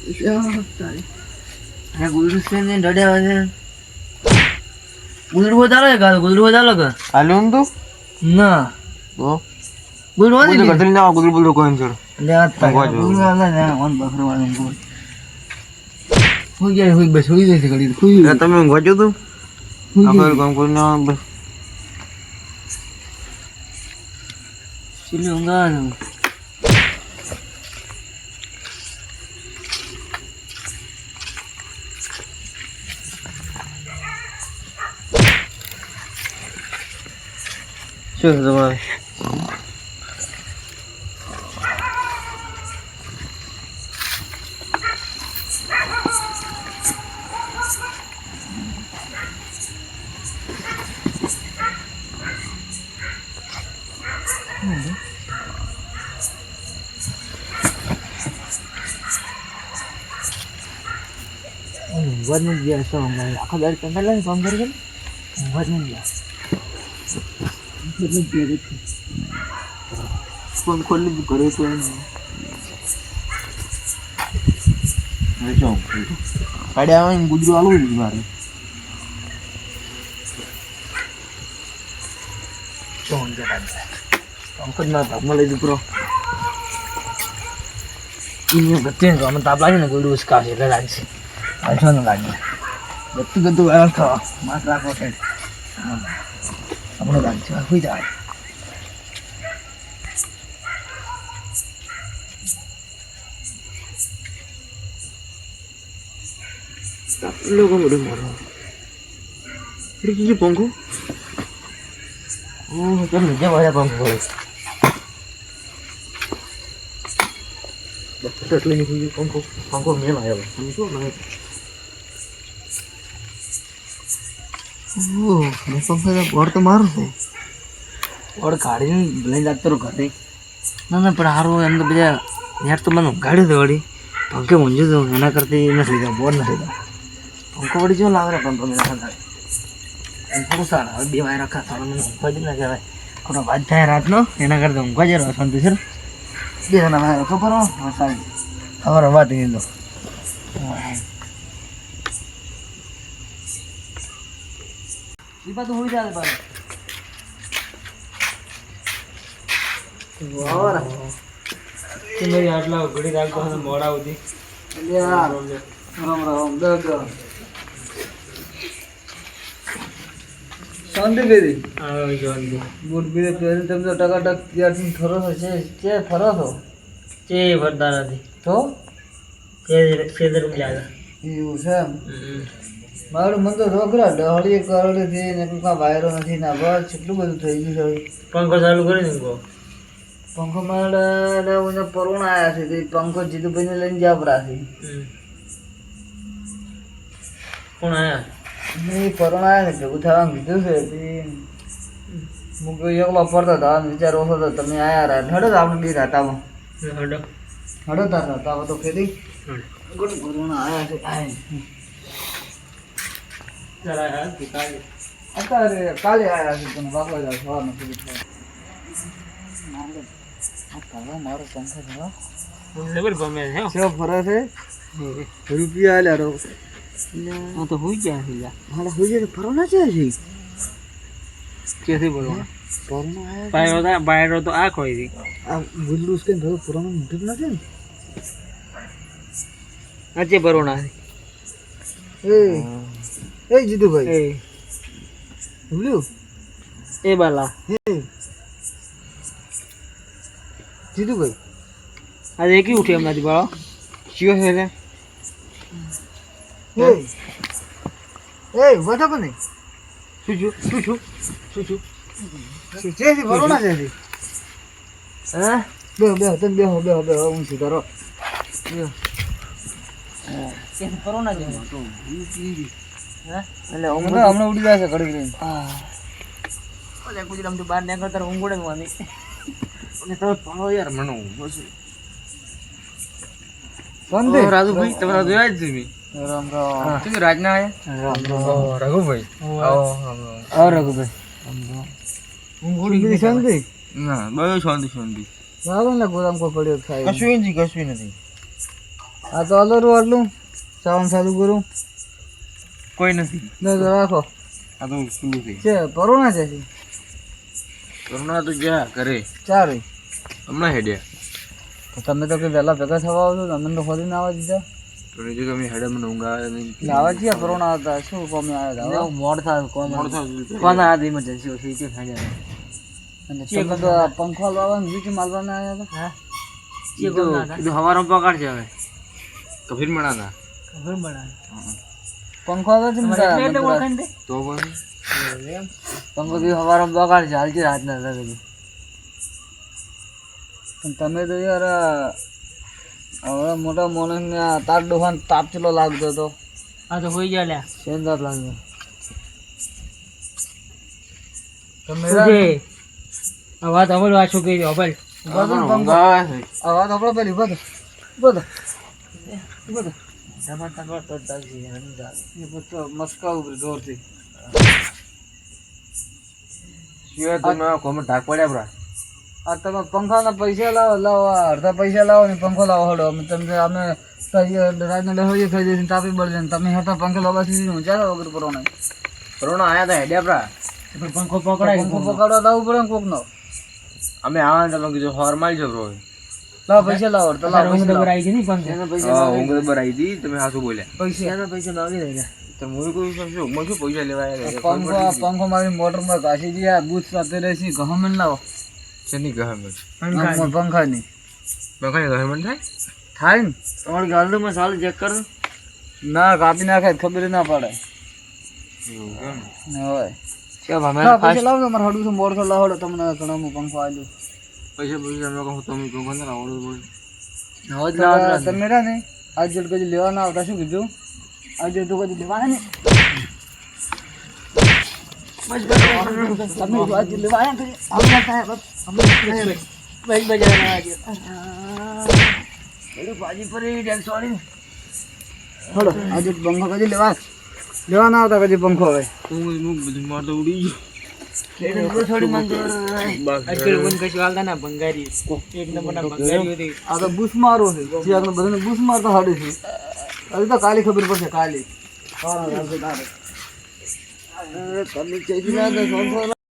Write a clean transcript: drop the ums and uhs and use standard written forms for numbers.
હે ગુરુ ને ડડ્યા છે ગુરુ ચાલે કા ગુરુ ચાલે કા હાલું તું ના તો ગુરુ ગુરુ કરતલ ના ગુરુ કોઈ છોડ લે આ ગુરુ આલે ને ઓન બકરો વાળો ગુરુ હોય બસ હોય જશે ઘડી ખુઈ તમે ઊંઘવા જો તું આપણે કામ કરીને બસ ચીલી ઊંઘા ને શું તમારે ઊંઘવાનું ગયા છો અમારે આખા દાડ કંટાળે કામ કરી ઊંઘવાનું ગયા ફોન ખોલી કરે તો કાઢે આવે ને ગુજરું આલું જ મારે ચોન જતા પંકજ ના તાપમાં લઈ દીકરો એને ગતિ ને અમે તાપ લાગે ને કોઈ દિવસ કાશે એટલે લાગશે આઠો ન લાગે ગતું ગતું વાયર ખાવા માસ રાખો છે આપણે લાગશે હોઈ જાય લોકો મોડું મારો કીજી પંખો કેમ નીચે વાળા પંપ હોય એટલે નીકળી પંખો પંખો મેં આવ્યો સમજો ને પંખો બોર તો મારું છે બોર કાઢીને લઈને જતો રહો ઘરે ના ના પણ સારું એમ તો બધા યાર તો મને ઊંઘાડ્યું તો વળી પંખે ઊંઝું તો એના કરતી નથી લીધા બોર નથી લીધા પંખો વળી જો લાવે પંખો મેં રાખા થોડું સારા હવે બે વાય રાખા સારા મને ઊંઘવા જ ના કહેવાય ખોટો વાત થાય રાતનો એના કરતાં ઊંઘવા જ રહ્યો શાંતિ સર બે જણા વાય રાખો બરો સારી અમારો વાત કીધો દીપા તો હોઈ જાય બાર વાહ તમે આટલા ઘડી રાખો મોડા સુધી યાર રામ રામ દગ શાંતિ બેરી હા શાંતિ બૂટ બીરે પહેરી તમે તો ટકાટક ત્યારથી ફરો છો છે ફરો છો છે ફરતા નથી તો સેદર લાગે એવું છે મારું મન તો રોકડા ડહળી કરડેથી ને કાં વાયરો નથી ના બસ કેટલું બધું થઈ ગયું છે પંખો ચાલુ કરી ને પંખો મારા પરુણ આવ્યા છે તે પંખો જીતુભાઈને લઈને જાપરા છે કોણ આવ્યા નહીં પરુણ આવ્યા ને ભેગું થવાનું કીધું છે તે હું એકલો ફરતો હતો વિચાર ઓછો હતો તમે આવ્યા રહ્યા હડો તો આપણે બે રાતામાં હડો તાર રાતા તો ખેતી પરુણ આવ્યા છે અત્યારે કાલે આવ્યા છે તમે બાપા જાવ સવારનું મારો પંખો ફરે છે રૂપિયા લ્યારો તો હોઈ ગયા છે મારા હોઈ જાય ફરો ના છે ક્યાંથી બોલવા બાયરો તો આ ખોઈ હતી આ ગુલ્લું કે થોડું પુરાણું મોટું નથી ને આજે બરોણા એ જીતુભાઈ બોલ્યું એ બાલા જીતુભાઈ આજે એકી ઉઠી એમનાથી બાળો ચિયો છે રે એ વાટા કોને શું છે બરોણા છે હા તમે બેહો હું સુધારો કોરોના જેવું એટલે હમણાં ઉડી જશે ઘડી રહીને ઓલે ગુજરાત બહાર નીકળતા ઊંઘ ઉડે વાની અને તમે પાડો યાર મને બસ સંદે રાજુભાઈ તમે જોયા જ છે રામ રામ તમે રાજના આયા રામ રામ રઘુભાઈ આવો રઘુભાઈ ઊંઘ ઉડી ગઈ શાંતિ ના બહુ શાંતિ ચાલો ને ગોદામ કો પડ્યો થાય કશું નથી આ તો હાલો રું આટલું સાવન સાદું કરું કોઈ નથી રાખો આ તો સુલું છે છે પરોણા છે કરુણા તો જ્યાં કરે ચારે હમણાં હેડ્યા તો તમે તો કે વહેલા ભેગા થવા આવજો તમને તો ફરી ના આવવા દીધા તો જો કે અમે હેડે મને ઊંઘ આવે નહીં લાવા છીએ પરોણા હતા શું કોમે આવ્યા હતા મોડ થાય મોડું થાય કોના હાથ ઇમરજન્સી હોય છે ખાઈ અને તમે તો પંખો લાવવાનું બીજું માલવાના આવ્યા હતા કીધું હવારમાં પગાર છે હવે કફીર મણાના પંખો આવે છે ને તો પછી પંખો કીધું હવારમાં પગાર છે હાલથી રાતના હતા કીધું પણ તમે તો યાર હવે મોટા માણસને તાપ ડોફાને તાપ ચેલો લાગતો હતો આ તો હોઈ ગયા લ્યા શેન તાપ લાગતો તમે અવાજ અવળ વાંચો કહી દો અવળ ઊંઘ આવે છે અવાજ આપણો પેલી ઉભો ઉભો મસ્કા ઉપર જોરથી શિવાય તમે કોમે ઢાક પડ્યા બરા આ તમે પંખાના પૈસા લાવો અડધા પૈસા લાવો ને પંખો લાવો હડો અમે તમને અમે રાતના લહોઈએ ખાઈ દઈશું તાપી બળશે ને તમે હતા પંખો લાવવા સુધી ઊંચાડા વગર પડો નહીં કરુણા આયા હતા હેડ્યા બરા પંખો પકડાય પંખો પકડવા લાવવું પડે ને કોક નો અમે આવવાને તમે કીધું હવાર મારી છો બ્રો લાવો પૈસા લાવો તો લાવો ઊંઘ પૈસા તો આવી ગઈ નહીં પંખો એના પૈસા ઊંઘ બરાબર આવી હતી તમે હાસુ બોલ્યા એના પૈસા માગી રહ્યા તો હું કોઈ સમજો મને શું પૈસા લેવા આવ્યા પંખો મારી મોટરમાં ઘાસી ગયા બૂથ સાથે રહેશે ગવર્મેન્ટ લાવો શેની ગવર્મેન્ટ પંખાની બકાઈ ગવર્મેન્ટ થાય થાય ને તમારી ગાલમાં સાલ ચેક કરો ના કાપી નાખે ખબર ના પડે હોય પૈસા લાવો તમારે હડું છું મોડસો લાવડો તમને ઘણો પંખો આવ્યો પૈસા પૈસા અમે કહું તમે કોઈ બંધ ના આવડો બોલ તમે રહ્યા ને આજ જોડ કદી લેવા ના આવતા શું કીધું આજ જોડ તો કદી લેવાના ને તમે આજ લેવા ભાજી પર હડો આજે પંખો કદી લેવા ના આવતા કદી પંખો હવે હું બધું માર તો ઉડી થોડી મંદિર આજકાલ કોઈ કશું હાલતા ના ભંગારી એક નંબરના ભંગારી હતી આ તો બુશ મારો છે જે આપણે બધાને બુશ મારતા હાડે છે હવે તો કાલે ખબર પડશે કાલે તમે ચેતી ના